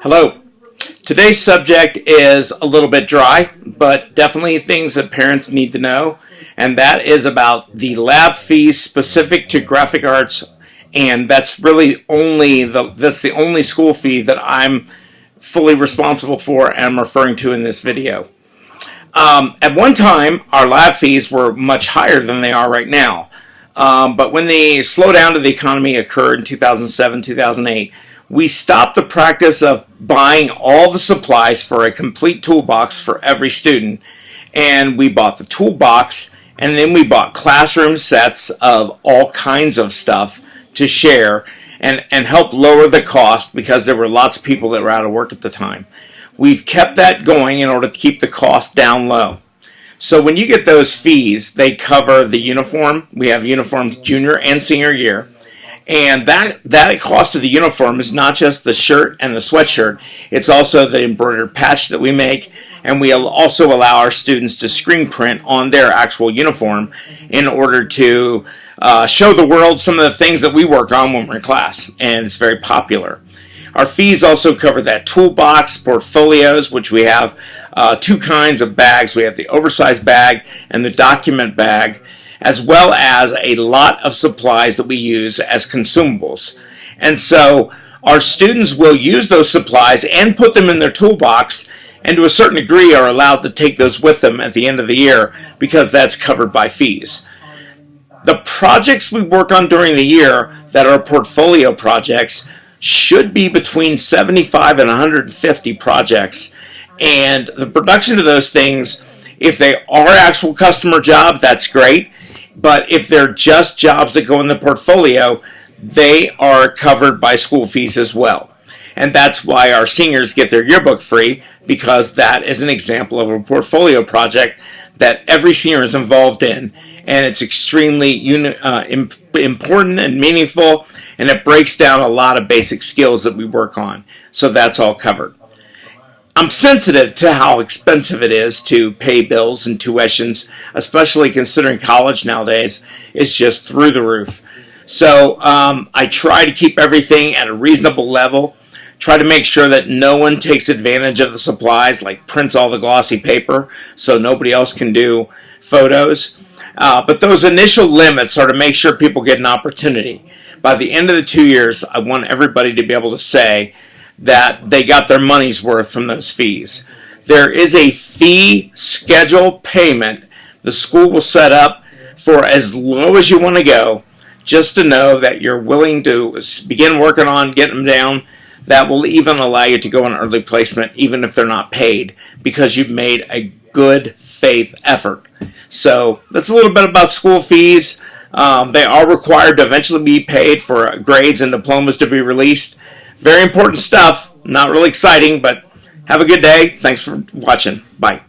Hello. Today's subject is a little bit dry, but definitely things that parents need to know, and that is about the lab fees specific to graphic arts, and that's really that's the only school fee that I'm fully responsible for and I'm referring to in this video. At one time, our lab fees were much higher than they are right now. But when the slowdown of the economy occurred in 2007, 2008, we stopped the practice of buying all the supplies for a complete toolbox for every student. And we bought the toolbox, and then we bought classroom sets of all kinds of stuff to share and help lower the cost because there were lots of people that were out of work at the time. We've kept that going in order to keep the cost down low. So when you get those fees, they cover the uniform. We have uniforms junior and senior year. And that cost of the uniform is not just the shirt and the sweatshirt. It's also the embroidered patch that we make. And we also allow our students to screen print on their actual uniform in order to show the world some of the things that we work on when we're in class. And it's very popular. Our fees also cover that toolbox, portfolios, which we have two kinds of bags. We have the oversized bag and the document bag, as well as a lot of supplies that we use as consumables. And so our students will use those supplies and put them in their toolbox, and to a certain degree are allowed to take those with them at the end of the year because that's covered by fees. The projects we work on during the year that are portfolio projects should be between 75 and 150 projects. And the production of those things, if they are actual customer jobs, that's great. But if they're just jobs that go in the portfolio, they are covered by school fees as well. And that's why our seniors get their yearbook free, because that is an example of a portfolio project that every senior is involved in. And it's extremely important and meaningful, and it breaks down a lot of basic skills that we work on. So that's all covered. I'm sensitive to how expensive it is to pay bills and tuitions, especially considering college nowadays is just through the roof. So I try to keep everything at a reasonable level, try to make sure that no one takes advantage of the supplies, like prints all the glossy paper so nobody else can do photos. But those initial limits are to make sure people get an opportunity. By the end of the 2 years, I want everybody to be able to say that they got their money's worth from those fees. There is a fee schedule payment the school will set up for as low as you want to go, just to know that you're willing to begin working on getting them down. That will even allow you to go on early placement even if they're not paid, because you've made a good faith effort. So that's a little bit about school fees. They are required to eventually be paid for grades and diplomas to be released. Very important stuff. Not really exciting, but have a good day. Thanks for watching. Bye.